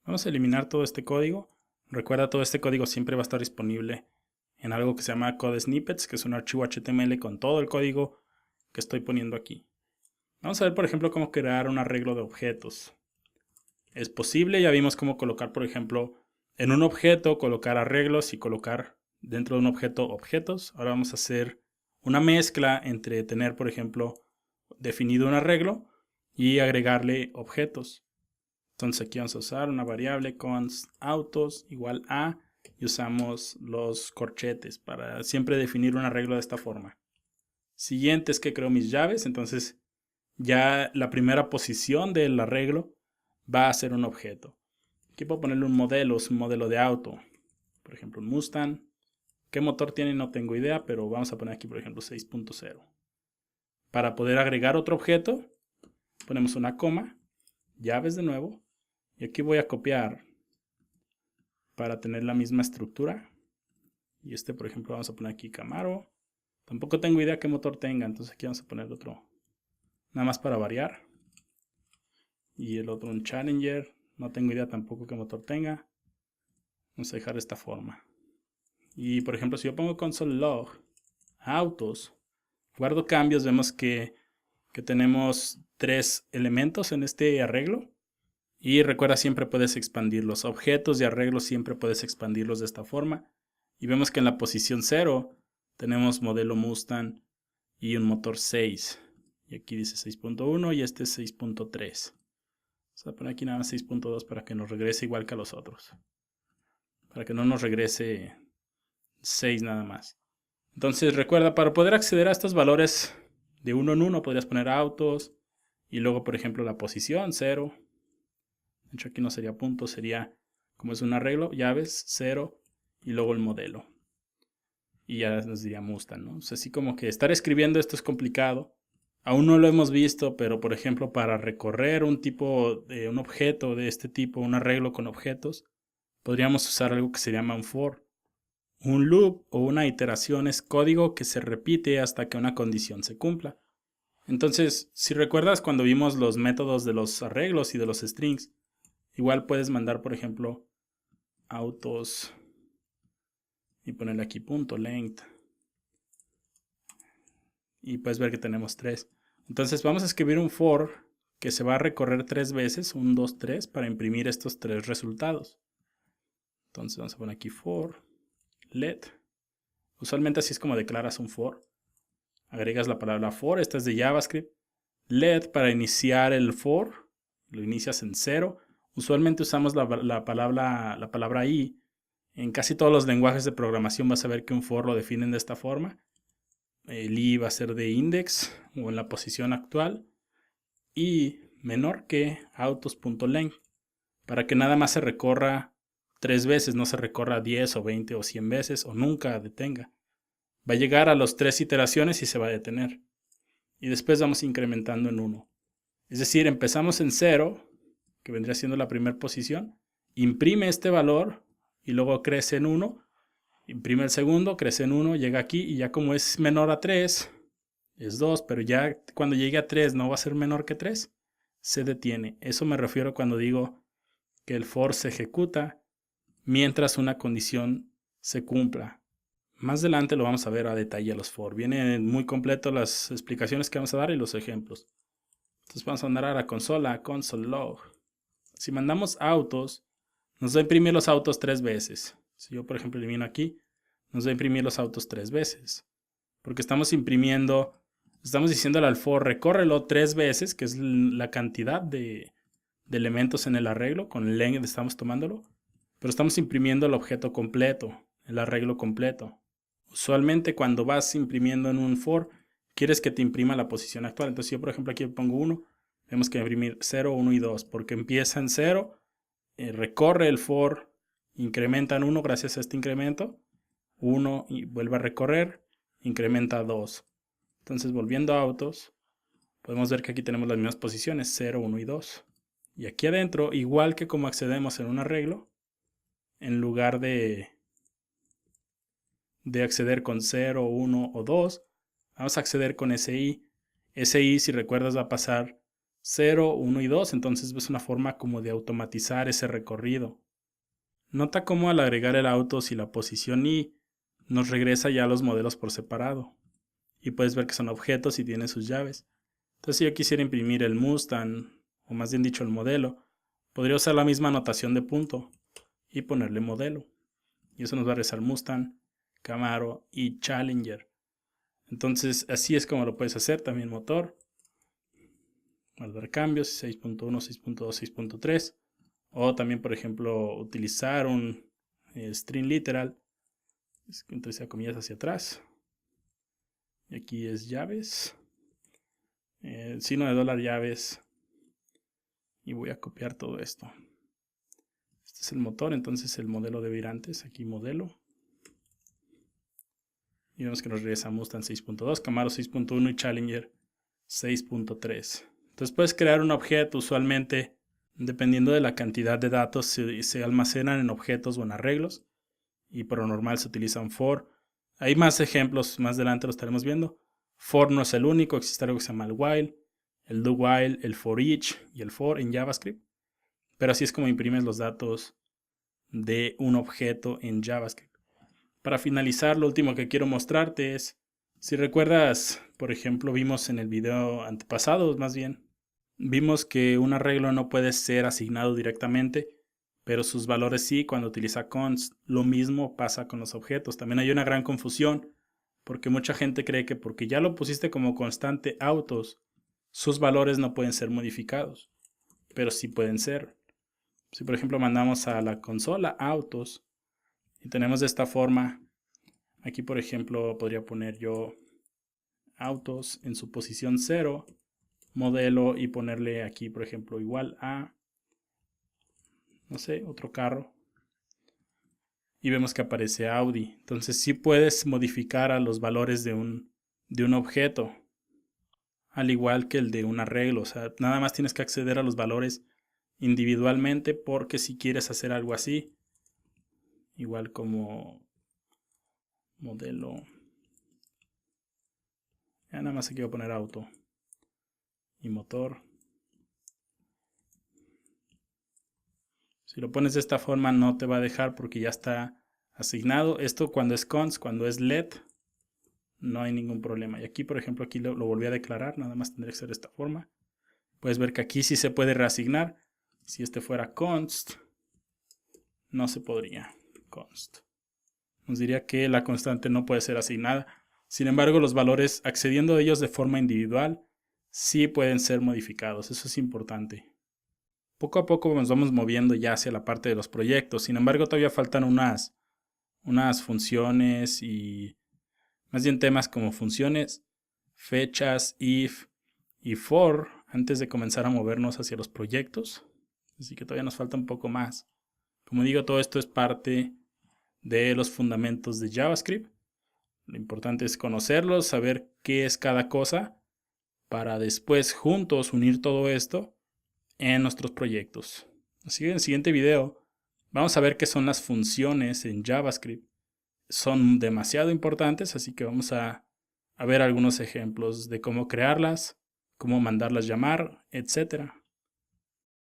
Vamos a eliminar todo este código. Recuerda, todo este código siempre va a estar disponible en algo que se llama Code Snippets, que es un archivo HTML con todo el código que estoy poniendo aquí. Vamos a ver, por ejemplo, cómo crear un arreglo de objetos. Es posible, ya vimos cómo colocar, por ejemplo, en un objeto, colocar arreglos y colocar dentro de un objeto objetos. Ahora vamos a hacer una mezcla entre tener, por ejemplo, definido un arreglo y agregarle objetos. Entonces aquí vamos a usar una variable const autos igual a y usamos los corchetes para siempre definir un arreglo de esta forma. Siguiente es que creo mis llaves, entonces ya la primera posición del arreglo va a ser un objeto. Aquí puedo ponerle un modelo, es un modelo de auto. Por ejemplo, un Mustang. ¿Qué motor tiene? No tengo idea, pero vamos a poner aquí, por ejemplo, 6.0. Para poder agregar otro objeto, ponemos una coma, llaves de nuevo, y aquí voy a copiar para tener la misma estructura. Y este, por ejemplo, vamos a poner aquí Camaro. Tampoco tengo idea qué motor tenga, entonces aquí vamos a poner otro, nada más para variar. Y el otro un Challenger, no tengo idea tampoco qué motor tenga. Vamos a dejar de esta forma. Y por ejemplo, si yo pongo console log autos, guardo cambios, vemos que tenemos 3 elementos en este arreglo. Y recuerda, siempre puedes expandir los objetos de arreglo, siempre puedes expandirlos de esta forma. Y vemos que en la posición 0 tenemos modelo Mustang y un motor 6. Y aquí dice 6.1 y este es 6.3. Vamos a poner aquí nada más 6.2 para que nos regrese igual que a los otros. Para que no nos regrese 6 nada más. Entonces recuerda, para poder acceder a estos valores de uno en uno podrías poner autos y luego, por ejemplo, la posición 0. De hecho aquí no sería punto, sería, como es un arreglo, llaves 0 y luego el modelo. Y ya nos diría Mustang, ¿no? O sea, así como que estar escribiendo esto es complicado. Aún no lo hemos visto, pero por ejemplo para recorrer un tipo de un objeto de este tipo, un arreglo con objetos, podríamos usar algo que se llama un for. Un loop o una iteración es código que se repite hasta que una condición se cumpla. Entonces, si recuerdas cuando vimos los métodos de los arreglos y de los strings, igual puedes mandar, por ejemplo, autos y ponerle aquí punto length. Y puedes ver que tenemos 3. Entonces vamos a escribir un for que se va a recorrer 3 veces, 1, 2, 3, para imprimir estos 3 resultados. Entonces vamos a poner aquí for let. Usualmente así es como declaras un for. Agregas la palabra for, esta es de JavaScript. Let para iniciar el for, lo inicias en 0. Usualmente usamos la palabra i. En casi todos los lenguajes de programación vas a ver que un for lo definen de esta forma. El i va a ser de index o en la posición actual. Y menor que autos.length, para que nada más se recorra 3 veces, no se recorra 10 o 20 o 100 veces o nunca detenga. Va a llegar a las 3 iteraciones y se va a detener. Y después vamos incrementando en 1. Es decir, empezamos en 0, que vendría siendo la primera posición, imprime este valor y luego crece en 1, imprime el segundo, crece en 1, llega aquí y ya como es menor a 3, es 2, pero ya cuando llegue a 3 no va a ser menor que 3, se detiene. Eso me refiero cuando digo que el for se ejecuta mientras una condición se cumpla. Más adelante lo vamos a ver a detalle los for. Vienen muy completos las explicaciones que vamos a dar y los ejemplos. Entonces vamos a mandar a la consola, console log. Si mandamos autos, nos va a imprimir los autos 3 veces. Si yo, por ejemplo, elimino aquí, nos va a imprimir los autos 3 veces. Porque estamos imprimiendo, estamos diciéndole al for, recórrelo 3 veces, que es la cantidad de elementos en el arreglo. Con length estamos tomándolo. Pero estamos imprimiendo el objeto completo, el arreglo completo. Usualmente cuando vas imprimiendo en un for, quieres que te imprima la posición actual. Entonces yo, por ejemplo, aquí pongo 1, tenemos que imprimir 0, 1 y 2, porque empieza en 0, recorre el for, incrementa en 1 gracias a este incremento, 1 y vuelve a recorrer, incrementa 2. Entonces volviendo a autos, podemos ver que aquí tenemos las mismas posiciones, 0, 1 y 2. Y aquí adentro, igual que como accedemos en un arreglo, en lugar de acceder con 0, 1 o 2, vamos a acceder con SI. SI, si recuerdas, va a pasar 0, 1 y 2, entonces es una forma como de automatizar ese recorrido. Nota cómo al agregar el autos y la posición y nos regresa ya a los modelos por separado. Y puedes ver que son objetos y tienen sus llaves. Entonces si yo quisiera imprimir el Mustang, o más bien dicho el modelo, podría usar la misma notación de punto y ponerle modelo. Y eso nos va a regresar Mustang, Camaro y Challenger. Entonces así es como lo puedes hacer. También motor, guardar cambios, 6.1, 6.2, 6.3. O también, por ejemplo, utilizar un string literal, entre comillas hacia atrás. Y aquí es llaves, signo de dólar llaves. Y voy a copiar todo esto. Este es el motor, entonces el modelo debe ir antes. Aquí modelo. Y vemos que nos regresa Mustang 6.2, Camaro 6.1 y Challenger 6.3. Entonces puedes crear un objeto. Usualmente, dependiendo de la cantidad de datos, se almacenan en objetos o en arreglos. Y por lo normal se utiliza un for. Hay más ejemplos, más adelante lo estaremos viendo. For no es el único, existe algo que se llama el while, el do while, el for each y el for en JavaScript. Pero así es como imprimes los datos de un objeto en JavaScript. Para finalizar, lo último que quiero mostrarte es, si recuerdas, por ejemplo, vimos en el video antepasado, más bien, vimos que un arreglo no puede ser asignado directamente, pero sus valores sí cuando utiliza const. Lo mismo pasa con los objetos. También hay una gran confusión, porque mucha gente cree que porque ya lo pusiste como constante autos, sus valores no pueden ser modificados, pero sí pueden ser. Si por ejemplo mandamos a la consola autos y tenemos de esta forma, aquí por ejemplo podría poner yo autos en su posición 0, modelo, y ponerle aquí por ejemplo igual a, no sé, otro carro. Y vemos que aparece Audi. Entonces sí puedes modificar a los valores de un objeto, al igual que el de un arreglo. O sea, nada más tienes que acceder a los valores individualmente, porque si quieres hacer algo así, igual como modelo, ya nada más aquí voy a poner auto y motor. Si lo pones de esta forma no te va a dejar porque ya está asignado. Esto cuando es const, cuando es let, no hay ningún problema. Y aquí por ejemplo aquí lo volví a declarar, nada más tendría que ser de esta forma. Puedes ver que aquí sí se puede reasignar. Si este fuera const, no se podría. Const nos diría que la constante no puede ser asignada. Sin embargo, los valores, accediendo a ellos de forma individual, sí pueden ser modificados. Eso es importante. Poco a poco nos vamos moviendo ya hacia la parte de los proyectos. Sin embargo, todavía faltan unas funciones y más bien temas como funciones, fechas, if y for, antes de comenzar a movernos hacia los proyectos. Así que todavía nos falta un poco más. Como digo, todo esto es parte de los fundamentos de JavaScript. Lo importante es conocerlos, saber qué es cada cosa, para después juntos unir todo esto en nuestros proyectos. Así que en el siguiente video vamos a ver qué son las funciones en JavaScript. Son demasiado importantes, así que vamos a ver algunos ejemplos de cómo crearlas, cómo mandarlas llamar, etc.